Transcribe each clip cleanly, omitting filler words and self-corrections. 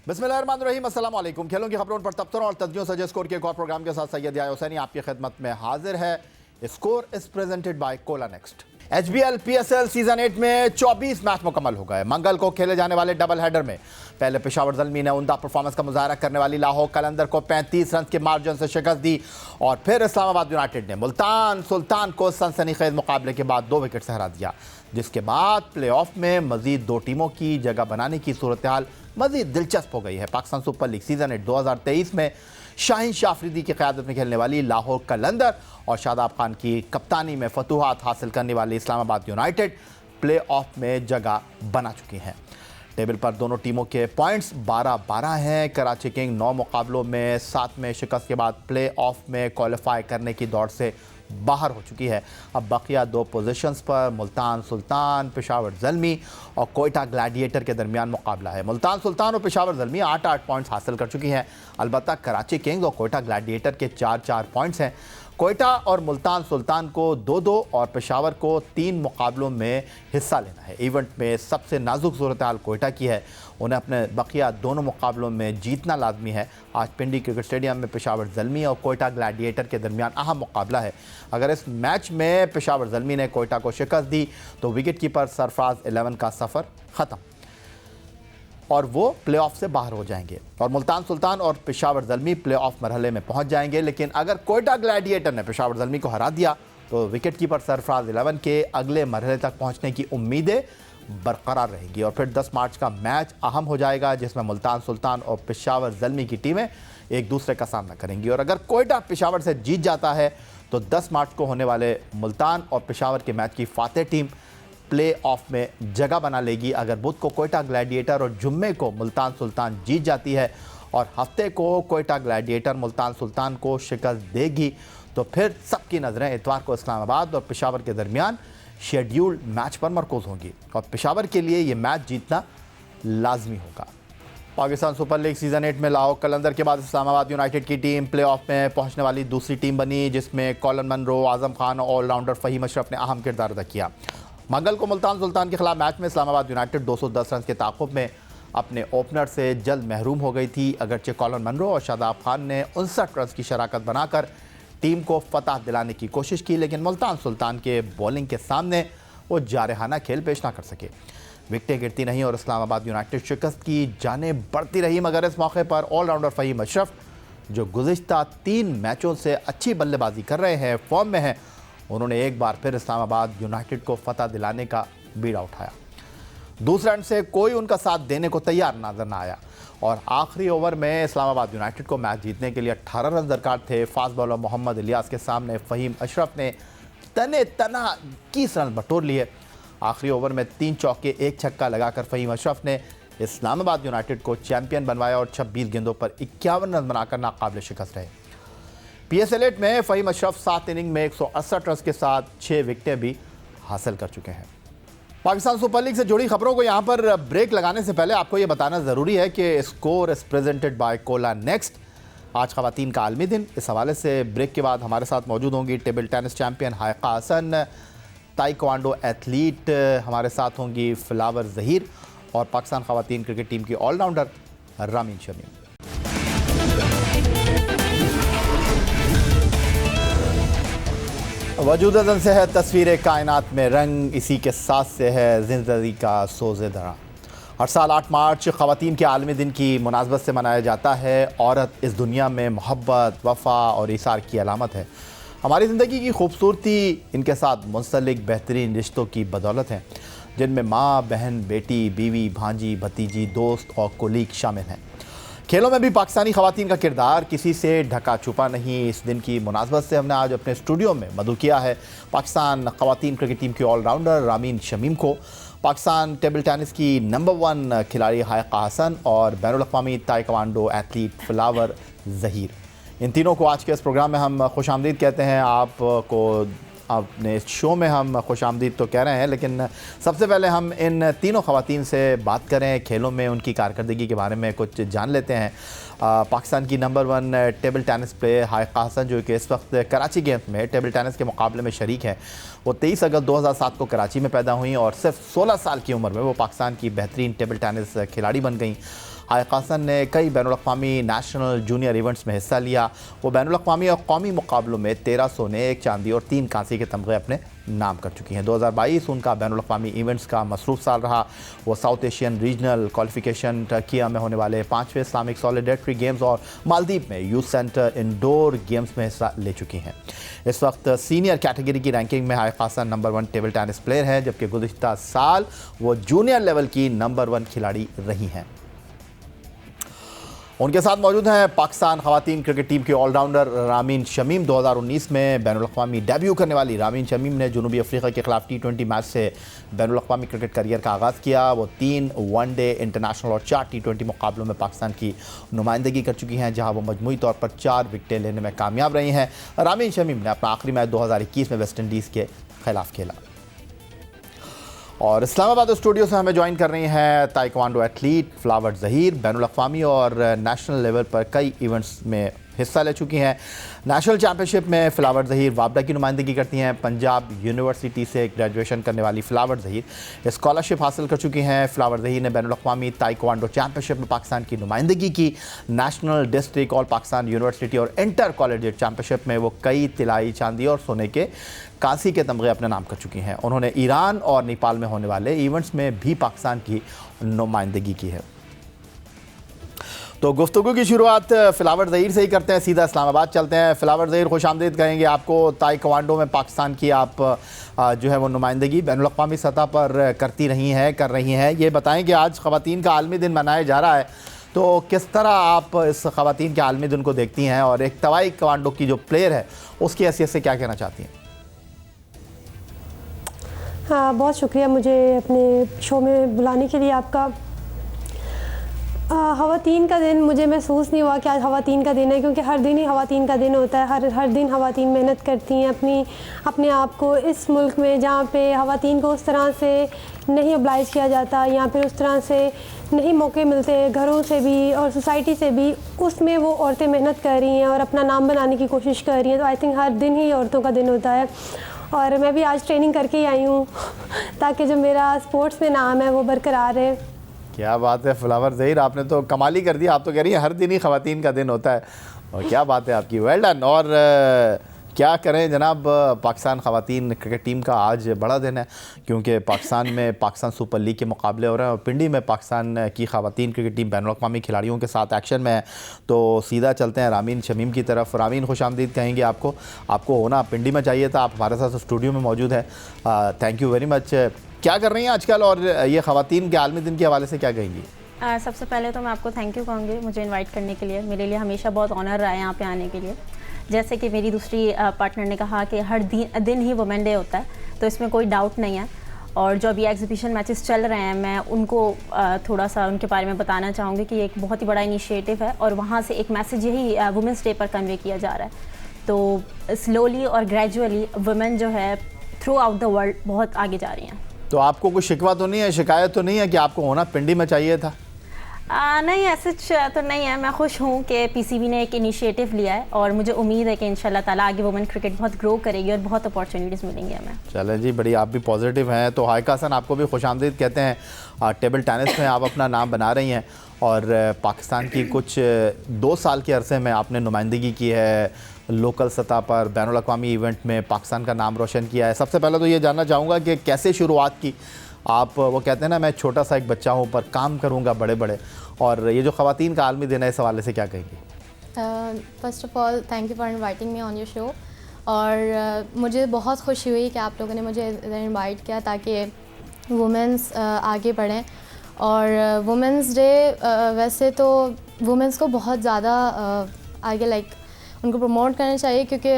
बिस्मिल्लाहिर्रहमानिर्रहीम, अस्सलाम वालेकुम। खेलों की खबरों पर तबसरों और तज्जियों सजे स्कोर के एक और प्रोग्राम के साथ सैयद याह्या हुसैनी आपकी खिदमत में हाजिर है। Score is presented by Cola next. HBL PSL season 8 में 24 मैच मुकम्मल हो गए। मंगल को खेले जाने वाले डबल हेडर में पहले पेशावर ज़ल्मी ने उम्दा परफॉर्मेंस का मुजाहरा करने वाली लाहौर कलंदर को 35 रन के मार्जिन से शिकस्त दी और फिर इस्लामाबाद यूनाइटेड ने मुल्तान सुल्तान को सनसनीखेज मुकाबले के बाद 2 विकेट से हरा दिया, जिसके बाद प्ले ऑफ में मजीद 2 टीमों की जगह बनाने की सूरत हाल मजीद दिलचस्प हो गई है। पाकिस्तान सुपर लीग सीजन 8 2023 में शाहीन शाह अफरीदी की क़यादत में खेलने वाली लाहौर कलंदर और शादाब खान की कप्तानी में फतूहात हासिल करने वाली इस्लामाबाद यूनाइटेड प्ले ऑफ में जगह बना चुकी हैं। टेबल पर दोनों टीमों के पॉइंट्स 12-12 हैं। कराची किंग 9 मुकाबलों में 7 में शिकस्त के बाद प्ले ऑफ में क्वालिफाई करने की दौड़ से बाहर हो चुकी है। अब बकिया 2 पोजीशंस पर मुल्तान सुल्तान, पेशावर ज़ल्मी और कोयटा ग्लैडिएटर के दरमियान मुकाबला है। मुल्तान सुल्तान और पेशावर ज़ल्मी 8-8 पॉइंट्स हासिल कर चुकी हैं। अलबत्ता कराची किंग्स और कोयटा ग्लैडिएटर के 4-4 पॉइंट्स हैं। कोयटा और मुल्तान सुल्तान को 2-2 और पेशावर को 3 मुकाबलों में हिस्सा लेना है। इवेंट में सबसे नाजुक सूरत हाल कोयटा की है। उन्हें अपने बकिया दोनों मुकाबलों में जीतना लाजमी है। आज पिंडी क्रिकेट स्टेडियम में पेशावर ज़ल्मी और कोयटा ग्लैडिएटर के दरमियान अहम मुकाबला है। अगर इस मैच में पेशावर ज़ल्मी ने कोयटा को शिकस्त दी तो विकेट कीपर सरफराज 11 का सफ़र ख़त्म और वो प्ले ऑफ से बाहर हो जाएंगे और मुल्तान सुल्तान और पेशावर ज़ल्मी प्ले ऑफ मरहले में पहुंच जाएंगे। लेकिन अगर कोयटा ग्लैडिएटर ने पेशावर ज़ल्मी को हरा दिया तो विकेट कीपर सरफराज 11 के अगले मरहले तक पहुंचने की उम्मीदें बरकरार रहेंगी और फिर 10 मार्च का मैच अहम हो जाएगा, जिसमें मुल्तान सुल्तान और पेशावर ज़ल्मी की टीमें एक दूसरे का सामना करेंगी। और अगर कोयटा पेशावर से जीत जाता है तो 10 मार्च को होने वाले मुल्तान और पेशावर के मैच की फातेह टीम प्ले ऑफ में जगह बना लेगी। अगर बुध को कोयटा ग्लैडिएटर और जुम्मे को मुल्तान सुल्तान जीत जाती है और हफ्ते को कोयटा ग्लैडिएटर मुल्तान सुल्तान को शिकस्त देगी तो फिर सबकी नज़रें इतवार को इस्लामाबाद और पेशावर के दरमियान शेड्यूल्ड मैच पर मरकूज़ होंगी और पेशावर के लिए ये मैच जीतना लाजमी होगा। पाकिस्तान सुपर लीग सीजन 8 में लाहौर कलंदर के बाद इस्लामाबाद यूनाइटेड की टीम प्ले ऑफ में पहुंचने वाली दूसरी टीम बनी, जिसमें कॉलन मनरो, आजम खान और ऑलराउंडर फ़हीम अशरफ ने अहम किरदार अदा किया। मंगल को मुल्तान सुल्तान के खिलाफ मैच में इस्लामाबाद यूनाइटेड 210 रन के ताक़ुब में अपने ओपनर से जल्द महरूम हो गई थी। अगरचे कॉलन मनरो और शादाब खान ने 59 रन की शराकत बनाकर टीम को फतह दिलाने की कोशिश की, लेकिन मुल्तान सुल्तान के बॉलिंग के सामने वो जारहाना खेल पेश ना कर सके। विकटें गिरती नहीं और इस्लामाबाद यूनाइटेड शिकस्त की जाने बढ़ती रही। मगर इस मौके पर ऑलराउंडर फ़हीम अशरफ, जो गुज़िश्ता 3 मैचों से अच्छी बल्लेबाजी कर रहे हैं, फॉर्म में हैं, उन्होंने एक बार फिर इस्लामाबाद यूनाइटेड को फतह दिलाने का बीड़ा उठाया। दूसरे एंड से कोई उनका साथ देने को तैयार नजर ना आया और आखिरी ओवर में इस्लामाबाद यूनाइटेड को मैच जीतने के लिए 18 रन दरकार थे। फास्ट बॉलर मोहम्मद इलियास के सामने फ़हीम अशरफ ने तने तना 21 रन बटोर लिए। आखिरी ओवर में 3 चौके 1 छक्का लगाकर फ़हीम अशरफ ने इस्लामाबाद यूनाइटेड को चैंपियन बनवाया और 26 गेंदों पर 51 रन बनाकर नाकाबिल शिकस्त रहे। PSL 8 में फ़हीम अशरफ 7 इनिंग में 168 रन के साथ 6 विकेटें भी हासिल कर चुके हैं। पाकिस्तान सुपर लीग से जुड़ी खबरों को यहाँ पर ब्रेक लगाने से पहले आपको ये बताना ज़रूरी है कि score is presented by Cola next. आज ख़वातीन का आलमी दिन, इस हवाले से ब्रेक के बाद हमारे साथ मौजूद होंगी table tennis champion Haika Hasan, taekwondo athlete हमारे साथ होंगी फ्लावर ज़हीर और पाकिस्तान ख़वातीन क्रिकेट टीम की ऑलराउंडर रामीन शमीम। वजूद अज़न से है तस्वीर कायनात में रंग, इसी के साथ से है ज़िंदगी का सोज़े दरा। हर साल 8 मार्च ख़वातीन के आलमी दिन की मुनासबत से मनाया जाता है। औरत इस दुनिया में मोहब्बत, वफ़ा और इसार की अलामत है। हमारी ज़िंदगी की खूबसूरती इनके साथ मुंसलिक बेहतरीन रिश्तों की बदौलत है, जिनमें माँ, बहन, बेटी, बीवी, भांजी, भतीजी, दोस्त और कोलीग शामिल हैं। खेलों में भी पाकिस्तानी ख़वातीन का किरदार किसी से ढका छुपा नहीं। इस दिन की मुनासबत से हमने आज अपने स्टूडियो में मदऊ किया है पाकिस्तान ख़वातीन क्रिकेट टीम की ऑलराउंडर रामीन शमीम को, पाकिस्तान टेबल टेनिस की नंबर 1 खिलाड़ी हायका हसन और बैनुल-अक़वामी ताइक्वांडो एथलीट फ्लावर ज़हीर। इन तीनों को आज के इस प्रोग्राम में हम खुशामदीद कहते हैं। आपको अपने इस शो में हम खुशामदीद तो कह रहे हैं, लेकिन सबसे पहले हम इन तीनों ख़वातीन से बात करें, खेलों में उनकी कारकर्दगी के बारे में कुछ जान लेते हैं। पाकिस्तान की number 1 table tennis player Haika Hasan, जो कि इस वक्त कराची गेम्स में टेबल टेनिस के मुकाबले में शरीक हैं, वो 23 अगस्त 2007 को कराची में पैदा हुई और सिर्फ 16 साल की उम्र में वो पाकिस्तान की बेहतरीन टेबल टेनिस खिलाड़ी बन गई। हाइक हसन ने कई बैनुल-अक़वामी नेशनल जूनियर इवेंट्स में हिस्सा लिया। वो बैनुल-अक़वामी और कौमी मुकाबलों में 13 सोने, 1 चांदी और 3 कांसे के तमगे अपने नाम कर चुकी हैं। 2022 उनका बैनुल-अक़वामी इवेंट्स का मसरूफ़ साल रहा। वो south Asian regional qualification Türkiye में होने वाले 5वें इस्लामिक सॉलिडेरिटी गेम्स और मालदीव में यूथ सेंटर इंडोर गेम्स में हिस्सा ले चुकी हैं। इस वक्त सीनियर कैटेगरी की रैंकिंग में Haika Hasan number 1 table tennis player है, जबकि गुज़िश्ता साल वो जूनियर लेवल की नंबर 1 खिलाड़ी रही हैं। उनके साथ मौजूद हैं पाकिस्तान ख़वातीन क्रिकेट टीम के ऑलराउंडर रामीन शमीम। 2019 में बैनुल-अक़वामी डेब्यू करने वाली रामीन शमीम ने जनूबी अफ्रीका के खिलाफ T20 मैच से बैनुल-अक़वामी क्रिकेट करियर का आगाज़ किया। वो 3 वनडे इंटरनेशनल और 4 T20 मुकाबलों में पाकिस्तान की नुमाइंदगी कर चुकी हैं, जहां वो मजमूई तौर पर 4 विकेटें लेने में कामयाब रही हैं। रामीन शमीम ने अपना आखिरी मैच 2021 में वेस्ट इंडीज़ के खिलाफ खेला। और इस्लामाबाद स्टूडियो से हमें ज्वाइन कर रही हैं ताइक्वांडो एथलीट फ्लावर ज़हीर। बैनुल-अक़वामी और नेशनल लेवल पर कई इवेंट्स में हिस्सा ले चुकी हैं। नेशनल चैम्पियनशिप में फ्लावर ज़हीर वापडा की नुमाइंदगी करती हैं। पंजाब यूनिवर्सिटी से ग्रेजुएशन करने वाली फ्लावर ज़हीर स्कॉलरशिप हासिल कर चुकी हैं। फ्लावर ज़हीर ने बैनुल-अक़वामी ताइक्वांडो चैम्पियनशिप में पाकिस्तान की नुमाइंदगी की। National, district, all Pakistan university और इंटर कॉलेजिएट चैम्पियनशिप में वो कई तिलाई, चांदी और सोने के कांसी के तमगे अपने नाम कर चुकी हैं। उन्होंने ईरान और नेपाल में होने वाले इवेंट्स में भी पाकिस्तान की नुमाइंदगी की है। तो गुफ्तगू की शुरुआत फ्लावर ज़हीर से ही करते हैं, सीधा इस्लामाबाद चलते हैं। फ्लावर ज़हीर, खुश आमदीद कहेंगे आपको। ताइक्वांडो में पाकिस्तान की आप जो है वो नुमाइंदगी बैनुल-अक़वामी सतह पर कर रही हैं। ये बताएं कि आज ख़वातीन का आलमी दिन मनाया जा रहा है, तो किस तरह आप इस ख़वातीन के आलमी दिन को देखती हैं और एक ताइक्वांडो की जो प्लेयर है उसकी हैसियत से क्या कहना चाहती हैं? हाँ, बहुत शुक्रिया मुझे अपने शो में बुलाने के लिए आपका। ख़वातीन का दिन मुझे महसूस नहीं हुआ कि आज ख़वातीन का दिन है, क्योंकि हर दिन ही ख़वातीन का दिन होता है। हर दिन ख़वातीन मेहनत करती हैं अपने आप को इस मुल्क में, जहाँ पे ख़वातीन को उस तरह से नहीं ऑब्लाइज किया जाता या फिर उस तरह से नहीं मौके मिलते घरों से भी और सोसाइटी से भी, उसमें वो औरतें मेहनत कर रही हैं और अपना नाम बनाने की कोशिश कर रही हैं। तो आई थिंक हर दिन ही औरतों का दिन होता है और मैं भी आज ट्रेनिंग करके ही आई हूँ ताकि जो मेरा स्पोर्ट्स में नाम है वो बरकरार रहे। क्या बात है फ्लावर ज़हीर, आपने तो कमाल ही कर दिया। आप तो कह रही हैं हर दिन ही ख़वातीन का दिन होता है, और क्या बात है आपकी, वेल डन। और क्या करें जनाब, पाकिस्तान ख़वातीन क्रिकेट टीम का आज बड़ा दिन है, क्योंकि पाकिस्तान में पाकिस्तान सुपर लीग के मुकाबले हो रहे हैं और पिंडी में पाकिस्तान की ख़वातीन क्रिकेट टीम बैनुल-अक़वामी खिलाड़ियों के साथ एक्शन में है। तो सीधा चलते हैं रामीन शमीम की तरफ। रामीन, खुश आमदीद कहेंगे आपको होना पिंडी में चाहिए था, आप हमारे साथ स्टूडियो में मौजूद है। Thank you very much. क्या कर रही हैं आजकल और ये ख़वातीन के आलमी दिन के हवाले से क्या कहेंगी? सबसे पहले तो मैं आपको थैंक यू कहूँगी मुझे इनवाइट करने के लिए। मेरे लिए हमेशा बहुत ऑनर रहा है यहाँ पे आने के लिए। जैसे कि मेरी दूसरी पार्टनर ने कहा कि हर दिन ही वुमेन डे होता है, तो इसमें कोई डाउट नहीं है। और जो अभी एग्जीबिशन मैचेस चल रहे हैं, मैं उनको थोड़ा सा उनके बारे में बताना चाहूँगी कि एक बहुत ही बड़ा इनिशिएटिव है और वहाँ से एक मैसेज यही वुमेंस डे पर कन्वे किया जा रहा है। तो स्लोली और ग्रेजुअली वुमेन जो है थ्रू आउट द वर्ल्ड बहुत आगे जा रही हैं। तो आपको कोई शिकवा तो नहीं है, शिकायत तो नहीं है कि आपको होना पिंडी में चाहिए था? नहीं, ऐसा तो नहीं है। मैं खुश हूँ कि पीसीबी ने एक इनिशिएटिव लिया है और मुझे उम्मीद है कि इंशाल्लाह ताला आगे वुमेन क्रिकेट बहुत ग्रो करेगी और बहुत अपॉर्चुनिटीज़ मिलेंगी हमें। चलें जी, बड़ी आप भी पॉजिटिव हैं। तो हाइक हसन, आपको भी खुश आमदीद कहते हैं। टेबल टेनिस में आप अपना नाम बना रही हैं और पाकिस्तान की कुछ 2 साल के अरसे में आपने नुमाइंदगी की है, लोकल सतह पर बैनुल-अक़वामी इवेंट में पाकिस्तान का नाम रोशन किया है। सबसे पहले तो ये जानना चाहूँगा कि कैसे शुरुआत की आप? वो कहते हैं ना, मैं छोटा सा एक बच्चा हूँ पर काम करूँगा बड़े बड़े, और ये जो ख़वातीन का आलमी दिन है इस हवाले से क्या कहेंगी? First of all thank you for inviting me on your show. और मुझे बहुत खुशी हुई कि आप लोगों ने मुझे इधर इनवाइट किया ताकि वुमेंस आगे बढ़ें। और वुमेंस डे वैसे तो वुमेंस को बहुत ज़्यादा आगे उनको प्रमोट करना चाहिए, क्योंकि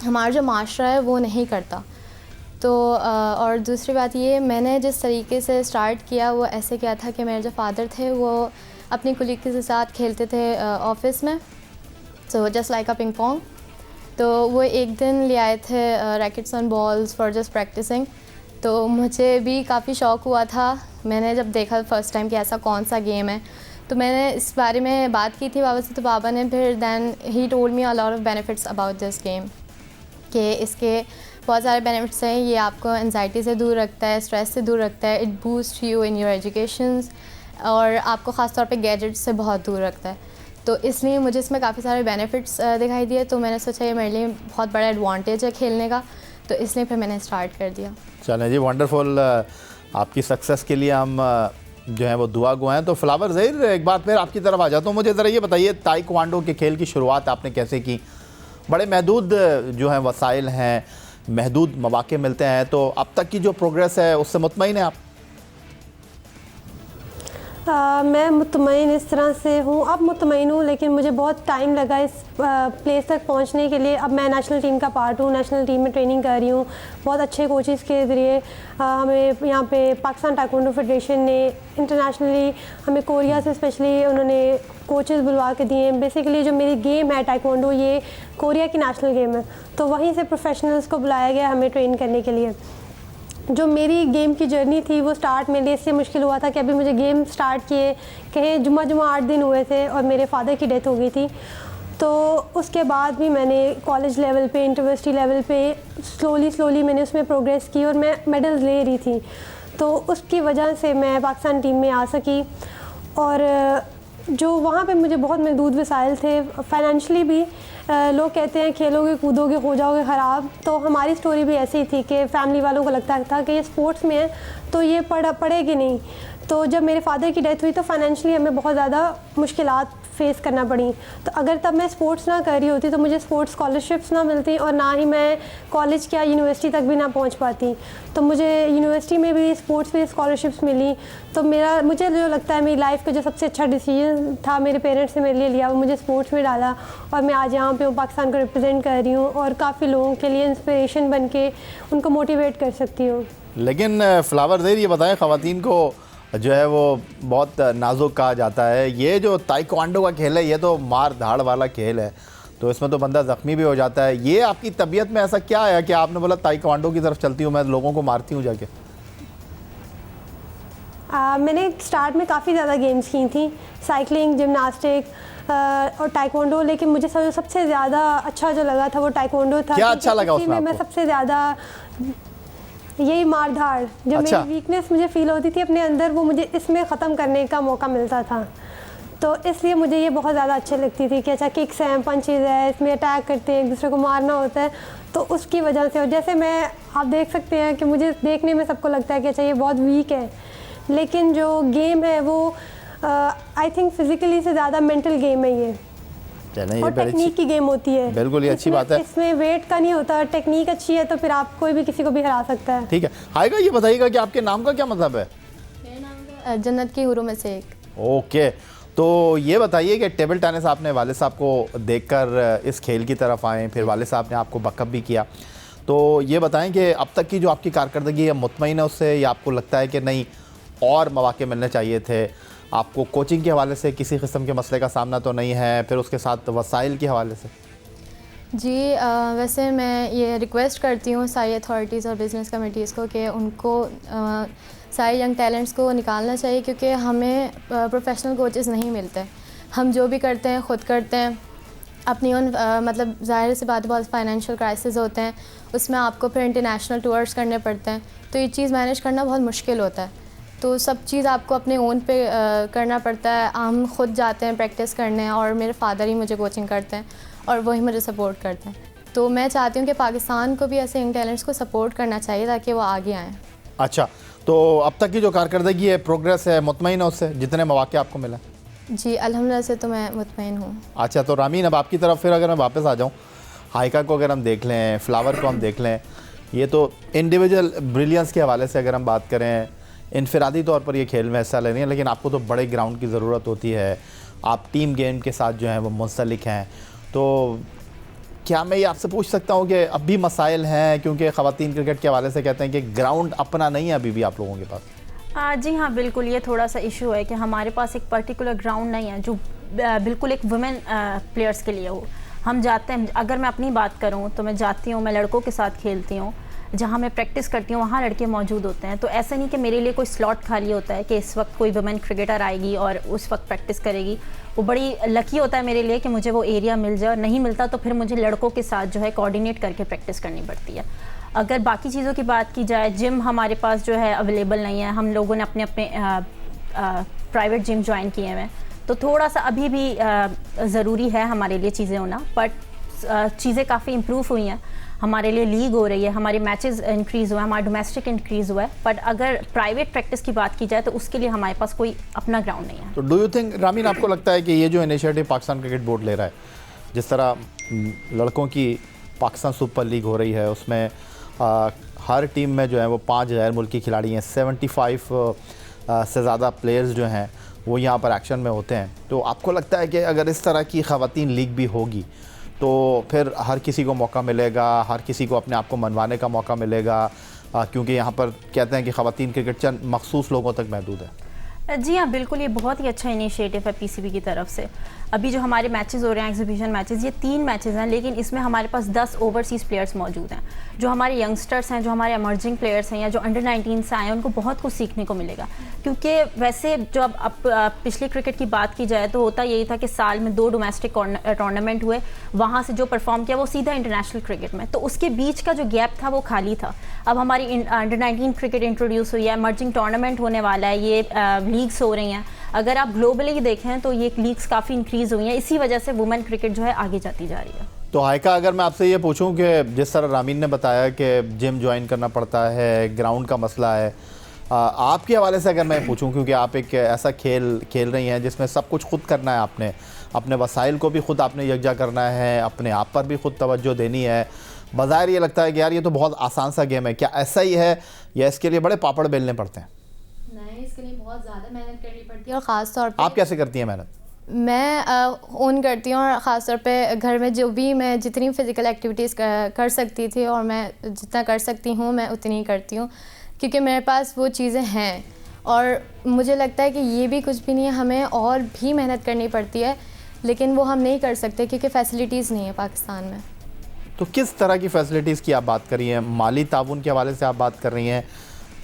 हमारा जो माशरा है वो नहीं करता। तो और दूसरी बात ये, मैंने जिस तरीके से स्टार्ट किया वो ऐसे किया था कि मेरे जो फादर थे वो अपनी कुलीग के साथ खेलते थे ऑफिस में, so just like a ping pong. तो वो एक दिन ले आए थे rackets and balls for just practising. तो मुझे भी काफ़ी शौक़ हुआ था। मैंने जब देखा फर्स्ट टाइम कि ऐसा कौन सा गेम है, तो मैंने इस बारे में बात की थी बाबा से। तो बाबा ने फिर दैन ही told me a lot of benefits about this game, कि इसके बहुत सारे बेनिफिट्स हैं। ये आपको एंजाइटी से दूर रखता है, स्ट्रेस से दूर रखता है, it boost you in your educations और आपको ख़ास तौर पे गैजेट्स से बहुत दूर रखता है। तो इसलिए मुझे इसमें काफ़ी सारे बेनिफिट्स दिखाई दिए, तो मैंने सोचा ये मेरे लिए बहुत बड़ा एडवांटेज है खेलने का, तो इसलिए फिर मैंने स्टार्ट कर दिया। चलें जी, वंडरफुल। आपकी सक्सेस के लिए हम जो है वो दुआ गो हैं। तो फ्लावर ज़हीर, एक बार फिर आपकी तरफ आ जाता हूँ। मुझे ज़रा ये बताइए, ताइक्वांडो के खेल की शुरुआत आपने कैसे की? बड़े महदूद जो हैं वसाइल हैं, महदूद मौक़े मिलते हैं, तो अब तक की जो प्रोग्रेस है उससे मुतमईन हैं आप? मैं मुतमईन इस तरह से हूँ, अब मुतमईन हूँ, लेकिन मुझे बहुत टाइम लगा इस प्लेस तक पहुँचने के लिए। अब मैं नेशनल टीम का पार्ट हूँ, नेशनल टीम में ट्रेनिंग कर रही हूँ बहुत अच्छे कोचेज़ के ज़रिए। हमें यहाँ पे पाकिस्तान ताइक्वांडो फेडरेशन ने इंटरनेशनली हमें कोरिया से स्पेशली उन्होंने कोचेज़ बुलवा के दिए हैं। बेसिकली जो मेरी गेम है ताइक्वांडो, ये कोरिया की नेशनल गेम है, तो वहीं से प्रोफेशनल्स को बुलाया गया हमें ट्रेन करने के लिए। जो मेरी गेम की जर्नी थी वो स्टार्ट मेरे लिए इससे मुश्किल हुआ था कि अभी मुझे गेम स्टार्ट किए कहें जुम्मा 8 दिन हुए थे और मेरे फादर की डेथ हो गई थी। तो उसके बाद भी मैंने कॉलेज लेवल पे, यूनिवर्सिटी लेवल पे स्लोली मैंने उसमें प्रोग्रेस की और मैं मेडल्स ले रही थी। तो उसकी वजह से मैं पाकिस्तान टीम में आ सकी। और जो वहाँ पे मुझे बहुत महदूद वसाइल थे, फाइनेंशली भी। लोग कहते हैं खेलोगे कूदोगे हो जाओगे ख़राब, तो हमारी स्टोरी भी ऐसी ही थी कि फैमिली वालों को लगता था कि ये स्पोर्ट्स में है तो ये पढ़ेगी नहीं। तो जब मेरे फादर की डेथ हुई तो फाइनेंशली हमें बहुत ज़्यादा मुश्किलात फेस करना पड़ी। तो अगर तब मैं स्पोर्ट्स ना कर रही होती तो मुझे स्पोर्ट्स स्कॉलरशिप्स ना मिलती और ना ही मैं कॉलेज या यूनिवर्सिटी तक भी ना पहुंच पाती। तो मुझे यूनिवर्सिटी में भी स्पोर्ट्स में स्कॉलरशिप्स मिली। तो मुझे जो लगता है मेरी लाइफ का जो सबसे अच्छा डिसीजन था मेरे पेरेंट्स ने मेरे लिए लिया, वो मुझे स्पोर्ट्स में डाला और मैं आज यहाँ पे हूँ, पाकिस्तान को रिप्रेजेंट कर रही हूँ और काफ़ी लोगों के लिए इंस्पिरेशन बन के उनको मोटिवेट कर सकती हूँ। लेकिन फ्लावर ज़हीर, ये बताएं, ख़वातीन को जो है वो बहुत नाजुक कहा जाता है। ये जो ताइक्वांडो का खेल है ये तो मार धाड़ वाला खेल है, तो इसमें तो बंदा ज़ख्मी भी हो जाता है। ये आपकी तबीयत में ऐसा क्या है कि आपने बोला ताइक्वांडो की तरफ चलती हूँ, मैं लोगों को मारती हूँ जाके? मैंने स्टार्ट में काफ़ी ज़्यादा गेम्स की थी, साइकिलिंग, जिमनास्टिक और टाइक्वांडो, लेकिन मुझे सबसे ज़्यादा अच्छा जो लगा था वो टाइक्वांडो था। क्या अच्छा लगा उसमें आपको? मैं सबसे ज़्यादा यही मार धाड़, जो अच्छा। मेरी वीकनेस मुझे फील होती थी अपने अंदर, वो मुझे इसमें ख़त्म करने का मौका मिलता था। तो इसलिए मुझे ये बहुत ज़्यादा अच्छी लगती थी कि अच्छा किक्स हैं, पंचेज़ है, इसमें अटैक करते हैं, एक दूसरे को मारना होता है। तो उसकी वजह से, और जैसे आप देख सकते हैं कि मुझे देखने में सबको लगता है कि अच्छा ये बहुत वीक है, लेकिन जो गेम है वो आई थिंक फिज़िकली से ज़्यादा मेंटल गेम है ये, और टेक्निक की गेम होती है। बिल्कुल, ये अच्छी बात है। इसमें वेट का नहीं होता, टेक्निक अच्छी है तो फिर आप कोई भी किसी को भी हरा सकता है। ठीक है। हाइका, ये बताइएगा कि आपके नाम का क्या मतलब है? मेरा नाम जन्नत की हुरों में से एक। ओके, तो ये बताइए कि टेबल टेनिस आपने वाले साहब को देखकर इस खेल की तरफ आए, फिर वाले साहब ने आपको बकअप भी किया, तो ये बताएं कि अब तक की जो आपकी कारकर्दगी है मुतमईन है उससे, या आपको लगता है कि नहीं और मौके मिलने चाहिए थे? आपको कोचिंग के हवाले से किसी किस्म के मसले का सामना तो नहीं है, फिर उसके साथ वसाइल के हवाले से? जी, वैसे मैं ये रिक्वेस्ट करती हूँ सारी अथॉरिटीज़ और बिज़नेस कमेटीज़ को कि उनको सारे यंग टैलेंट्स को निकालना चाहिए, क्योंकि हमें प्रोफेशनल कोचेस नहीं मिलते। हम जो भी करते हैं ख़ुद करते हैं अपनी उन मतलब ज़ाहिर सी बात, बहुत फाइनेंशियल क्राइसिस होते हैं, उसमें आपको फिर इंटरनेशनल टूर्स करने पड़ते हैं, तो ये चीज़ मैनेज करना बहुत मुश्किल होता है। तो सब चीज़ आपको अपने ओन पे करना पड़ता है। हम खुद जाते हैं प्रैक्टिस करने और मेरे फादर ही मुझे कोचिंग करते हैं और वही मुझे सपोर्ट करते हैं। तो मैं चाहती हूँ कि पाकिस्तान को भी ऐसे यंग टैलेंट्स को सपोर्ट करना चाहिए ताकि वो आगे आएँ। अच्छा, तो अब तक की जो कारकर्दगी है, प्रोग्रेस है, मुतमईन है उससे, जितने मौके आपको मिला? जी अल्हम्दुलिल्लाह से तो मैं मुतमईन हूँ। अच्छा, तो रामीन, अब आपकी तरफ फिर अगर मैं वापस आ जाऊँ, हाइका को अगर हम देख लें, फ्लावर को हम देख लें, ये तो इंडिविजुअल ब्रिलियंस के हवाले से अगर हम बात करें, इनफरादी तौर पर ये खेल में हिस्सा ले रही हैं, लेकिन आपको तो बड़े ग्राउंड की ज़रूरत होती है, आप टीम गेम के साथ जो है वो मुंसलिक हैं। तो क्या मैं ये आपसे पूछ सकता हूँ कि अब भी मसाइल हैं, क्योंकि ख़वातीन क्रिकेट के हवाले से कहते हैं कि ग्राउंड अपना नहीं है अभी भी आप लोगों के पास? जी हाँ, बिल्कुल, ये थोड़ा सा इशू है कि हमारे पास एक पर्टिकुलर ग्राउंड नहीं है जो बिल्कुल एक वुमेन प्लेयर्स के लिए हो। हम जाते हैं, अगर मैं अपनी बात करूँ तो मैं जाती हूँ, मैं लड़कों के साथ खेलती हूँ, जहाँ मैं प्रैक्टिस करती हूँ वहाँ लड़के मौजूद होते हैं। तो ऐसा नहीं कि मेरे लिए कोई स्लॉट खाली होता है कि इस वक्त कोई वुमेन क्रिकेटर आएगी और उस वक्त प्रैक्टिस करेगी। वो बड़ी लकी होता है मेरे लिए कि मुझे वो एरिया मिल जाए, और नहीं मिलता तो फिर मुझे लड़कों के साथ जो है कोऑर्डिनेट करके प्रैक्टिस करनी पड़ती है। अगर बाकी चीज़ों की बात की जाए, जिम हमारे पास जो है अवेलेबल नहीं है। हम लोगों ने अपने अपने प्राइवेट जिम ज्वाइन किए हुए हैं, तो थोड़ा सा अभी भी ज़रूरी है हमारे लिए चीज़ें होना, बट चीज़ें काफ़ी इम्प्रूव हुई हैं। हमारे लिए लीग हो रही है, हमारे मैचेस इंक्रीज़ हुआ है, हमारा डोमेस्टिक इंक्रीज़ हुआ है, बट अगर प्राइवेट प्रैक्टिस की बात की जाए तो उसके लिए हमारे पास कोई अपना ग्राउंड नहीं है। तो डू यू थिंक रामीन, आपको लगता है कि ये जो इनिशिएटिव पाकिस्तान क्रिकेट बोर्ड ले रहा है, जिस तरह लड़कों की पाकिस्तान सुपर लीग हो रही है, उसमें हर टीम में जो है वो 5 गैर मुल्की खिलाड़ी हैं, 75 से ज़्यादा प्लेयर्स जो हैं वो यहाँ पर एक्शन में होते हैं, तो आपको लगता है कि अगर इस तरह की ख़वातीन लीग भी होगी तो फिर हर किसी को मौका मिलेगा, हर किसी को अपने आप को मनवाने का मौका मिलेगा, क्योंकि यहाँ पर कहते हैं कि ख़वातीन क्रिकेट चंद मखसूस लोगों तक महदूद है? जी हाँ, बिल्कुल, ये बहुत ही अच्छा इनिशिएटिव है पीसीबी की तरफ से। अभी जो हमारे मैचेस हो रहे हैं, एग्जीबिशन मैचेस, ये 3 मैचेस हैं, लेकिन इसमें हमारे पास 10 ओवरसीज़ प्लेयर्स मौजूद हैं। जो हमारे यंगस्टर्स हैं, जो हमारे एमर्जिंग प्लेयर्स हैं या जो अंडर 19 से आए हैं, उनको बहुत कुछ सीखने को मिलेगा। क्योंकि वैसे जो अब पिछले क्रिकेट की बात की जाए तो होता यही था कि साल में 2 डोमेस्टिक टूर्नामेंट हुए, वहाँ से जो परफॉर्म किया वो सीधा इंटरनेशनल क्रिकेट में, तो उसके बीच का जो गैप था वो खाली था। अब हमारी अंडर 19 क्रिकेट इंट्रोड्यूस हुई है, एमर्जिंग टूर्नामेंट होने वाला है, ये लीग्स हो रही हैं। अगर आप ग्लोबली देखें तो ये लीग्स काफ़ी इंक्रीज़ हुई हैं, इसी वजह से वुमेन क्रिकेट जो है आगे जाती जा रही है। तो हाइका, अगर मैं आपसे ये पूछूं कि जिस तरह रामीन ने बताया कि जिम ज्वाइन करना पड़ता है, ग्राउंड का मसला है, आपके हवाले से अगर मैं पूछूं, क्योंकि आप एक ऐसा खेल रही हैं जिसमें सब कुछ खुद करना है, आपने अपने वसाइल को भी खुद आपने यकजा करना है, अपने आप पर भी खुद तवज्जो देनी है, बज़ाहिर ये लगता है कि यार ये तो बहुत आसान सा गेम है, क्या ऐसा ही है या इसके लिए बड़े पापड़ बेलने पड़ते हैं? नहीं, इसके लिए बहुत ज़्यादा मेहनत करनी पड़ती है, और ख़ास तौर पे आप कैसे करती हैं मेहनत? मैं ओन करती हूँ, और ख़ास तौर पे घर में जो भी मैं जितनी फ़िज़िकल एक्टिविटीज़ कर सकती थी और मैं जितना कर सकती हूँ मैं उतनी ही करती हूँ, क्योंकि मेरे पास वो चीज़ें हैं। और मुझे लगता है कि ये भी कुछ भी नहीं है, हमें और भी मेहनत करनी पड़ती है, लेकिन वो हम नहीं कर सकते क्योंकि फ़ैसिलिटीज़ नहीं है पाकिस्तान में। तो किस तरह की फ़ैसिलिटीज़ की आप बात कर रही हैं? माली ताउन के हवाले से आप बात कर रही हैं,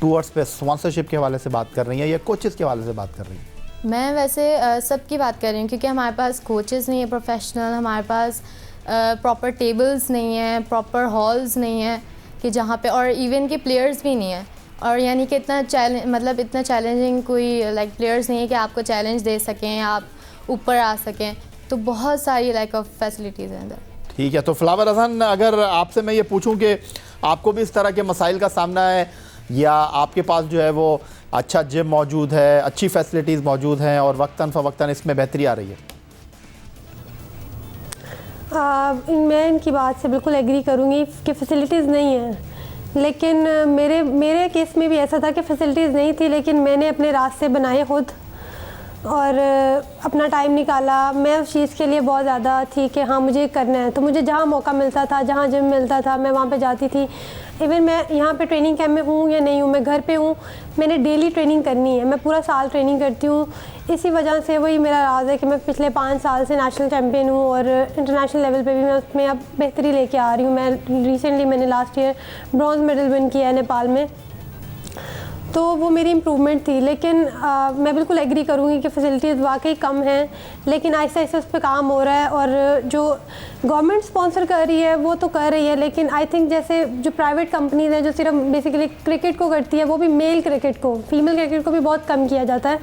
टूर्स पे स्पॉन्सरशिप के हवाले से बात कर रही हैं, या कोचेस के हवाले से बात कर रही हैं? मैं वैसे सब की बात कर रही हूँ, क्योंकि हमारे पास कोचेस नहीं है प्रोफेशनल, हमारे पास प्रॉपर टेबल्स नहीं है, प्रॉपर हॉल्स नहीं है कि जहाँ पे, और इवन के प्लेयर्स भी नहीं है, और यानी कि इतना चैलेंजिंग कोई प्लेयर्स नहीं है कि आपको चैलेंज दे सकें, आप ऊपर आ सकें, तो बहुत सारी लैक ऑफ फैसिलिटीज़ हैं इधर। ठीक है, तो फ्लावर हसन, अगर आपसे मैं ये पूछूं कि आपको भी इस तरह के मसाइल का सामना है, या आपके पास जो है वो अच्छा जिम मौजूद है, अच्छी फैसिलिटीज़ मौजूद हैं और वक्तन फ़वक्तन इसमें बेहतरी आ रही है? मैं इनकी बात से बिल्कुल एग्री करूँगी कि फ़ैसिलिटीज़ नहीं है, लेकिन मेरे केस में भी ऐसा था कि फ़ैसिलिटीज़ नहीं थी, लेकिन मैंने अपने रास्ते बनाए खुद और अपना टाइम निकाला। मैं उस चीज़ के लिए बहुत ज़्यादा थी कि हाँ मुझे करना है, तो मुझे जहाँ मौका मिलता था, जहाँ जिम मिलता था, मैं वहाँ पे जाती थी। इवन मैं यहाँ पे ट्रेनिंग कैंप में हूँ या नहीं हूँ, मैं घर पे हूँ, मैंने डेली ट्रेनिंग करनी है, मैं पूरा साल ट्रेनिंग करती हूँ। इसी वजह से वही मेरा राज है कि मैं पिछले 5 साल से नेशनल चैम्पियन हूँ और इंटरनेशनल लेवल पे भी मैं उसमें अब बेहतरी लेके आ रही हूँ। मैंने last year bronze medal win किया है नेपाल में, तो वो मेरी इम्प्रूवमेंट थी। लेकिन मैं बिल्कुल एग्री करूँगी कि फैसिलिटीज़ वाकई कम हैं, लेकिन आहिस्ता आहिस्ता उस पर काम हो रहा है, और जो गवर्नमेंट स्पॉन्सर कर रही है वो तो कर रही है, लेकिन आई थिंक जैसे जो प्राइवेट कंपनीज हैं जो सिर्फ बेसिकली क्रिकेट को करती है, वो भी मेल क्रिकेट को, फीमेल क्रिकेट को भी बहुत कम किया जाता है,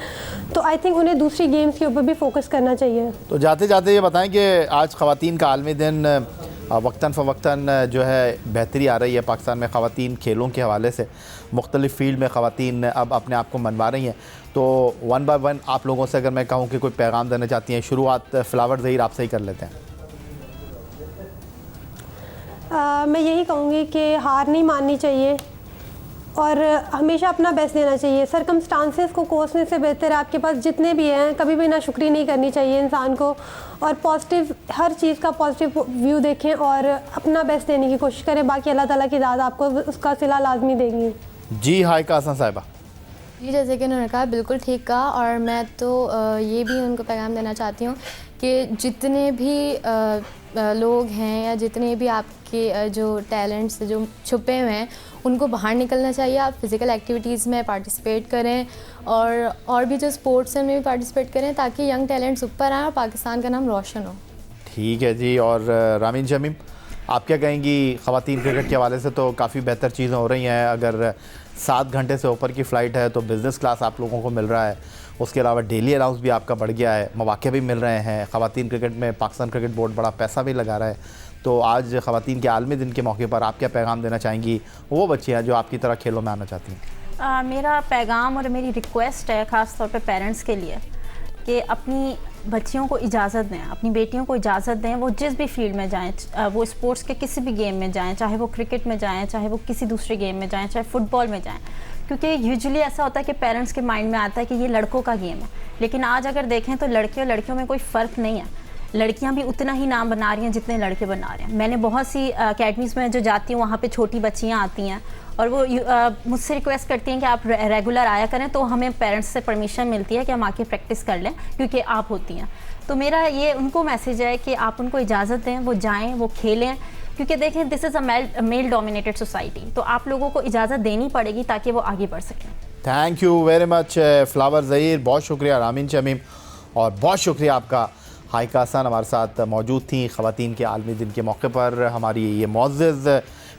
तो आई थिंक उन्हें दूसरी गेम्स के ऊपर भी फोकस करना चाहिए। तो जाते जाते ये बताएं कि आज ख़वातीन का आलमी दिन, वक्तन फ़वक्तन जो है बेहतरी आ रही है पाकिस्तान में ख़वातीन खेलों के हवाले से, मुख्तलिफ़ फ़ील्ड में ख़वातीन अब अपने आप को मनवा रही हैं। तो 1 बाय 1 आप लोगों से अगर मैं कहूँ कि कोई पैगाम देना चाहती हैं, शुरुआत फ्लावर ज़हीर आपसे ही कर लेते हैं। मैं यही कहूँगी कि हार नहीं माननी चाहिए और हमेशा अपना बेस्ट देना चाहिए। सरकमस्टांसेस को कोसने से बेहतर है आपके पास जितने भी हैं, कभी भी नाशुक्री नहीं करनी चाहिए इंसान को, और पॉजिटिव, हर चीज़ का पॉजिटिव व्यू देखें और अपना बेस्ट देने की कोशिश करें। बाकी अल्लाह ताला की ज़ात आपको उसका सिला लाजमी देंगी। जी हाइका हसन साहिबा। जी, जैसे कि उन्होंने कहा, बिल्कुल ठीक कहा, और मैं तो ये भी उनको पैगाम देना चाहती हूँ कि जितने भी लोग हैं या जितने भी आपके जो टैलेंट्स जो छुपे हुए हैं उनको बाहर निकलना चाहिए। आप फ़िज़िकल एक्टिविटीज़ में पार्टिसिपेट करें और भी जो स्पोर्ट्स हैं में भी पार्टिसिपेट करें, ताकि यंग टैलेंट्स ऊपर आएँ और पाकिस्तान का नाम रोशन हो। ठीक है जी। और रामीन शमीम, आप क्या कहेंगी? ख़वातीन क्रिकेट के हवाले से तो काफ़ी बेहतर चीज़ें हो रही हैं, अगर 7 घंटे से ऊपर की फ़्लाइट है तो बिज़नेस क्लास आप लोगों को मिल रहा है। उसके अलावा डेली अलाउंस भी आपका बढ़ गया है, मौक़े भी मिल रहे हैं। ख़वातीन क्रिकेट में पाकिस्तान क्रिकेट बोर्ड बड़ा पैसा भी लगा रहा है। तो आज ख़वातीन के आलमी दिन के मौके पर आप क्या पैगाम देना चाहेंगी वो बच्चियाँ जो आपकी तरह खेलों में आना चाहती हैं? मेरा पैगाम और मेरी रिक्वेस्ट है ख़ास तौर पे पेरेंट्स के लिए कि अपनी बच्चियों को इजाज़त दें, अपनी बेटियों को इजाज़त दें, वो जिस भी फील्ड में जाएं, वो स्पोर्ट्स के किसी भी गेम में जाएं, चाहे वो क्रिकेट में जाएं, चाहे वो किसी दूसरे गेम में जाएं, चाहे फुटबॉल में जाएं। क्योंकि यूजुअली ऐसा होता है कि पेरेंट्स के माइंड में आता है कि ये लड़कों का गेम है, लेकिन आज अगर देखें तो लड़के और लड़कियों में कोई फ़र्क नहीं है। लड़कियां भी उतना ही नाम बना रही हैं जितने लड़के बना रहे हैं। मैंने बहुत सी अकेडमीज़ में जो जाती हूँ वहाँ पे छोटी बच्चियाँ आती हैं और वो मुझसे रिक्वेस्ट करती हैं कि आप रेगुलर आया करें, तो हमें पेरेंट्स से परमिशन मिलती है कि हम आके प्रैक्टिस कर लें क्योंकि आप होती हैं। तो मेरा ये उनको मैसेज है कि आप उनको इजाज़त दें, वो जाएँ, वो खेलें, क्योंकि देखें this is a male dominated society, तो आप लोगों को इजाज़त देनी पड़ेगी ताकि वो आगे बढ़ सकें। Thank you very much flower Zaheer, बहुत शुक्रिया। रामीन शमीम, और बहुत शुक्रिया आपका हाइका हसन हमारे साथ मौजूद थी ख़वातीन के आलमी दिन के मौके पर। हमारी ये मुअज़्ज़ज़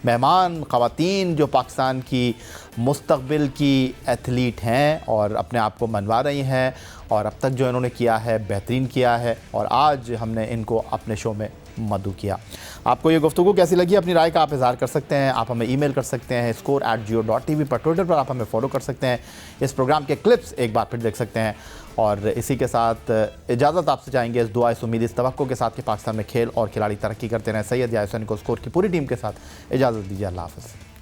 मेहमान ख़वातीन जो पाकिस्तान की मुस्तक़बिल की एथलीट हैं और अपने आप को मनवा रही हैं, और अब तक जो इन्होंने किया है बेहतरीन किया है, और आज हमने इनको अपने शो में मदऊ किया। आपको ये गुफ्तगू कैसी लगी? अपनी राय का आप इज़हार कर सकते हैं। आप हमें ईमेल कर सकते हैं score@geo.tv पर। ट्विटर पर आप हमें फॉलो कर सकते हैं। इस प्रोग्राम के क्लिप्स एक बार फिर देख सकते हैं। और इसी के साथ इजाज़त आपसे चाहेंगे इस दुआ, इस उम्मीद, इस तवक्को के साथ कि पाकिस्तान में खेल और खिलाड़ी तरक्की करते रहें। सैयद या हुसैन को स्कोर की पूरी टीम के साथ इजाज़त दीजिए। अल्लाह हाफ़िज़।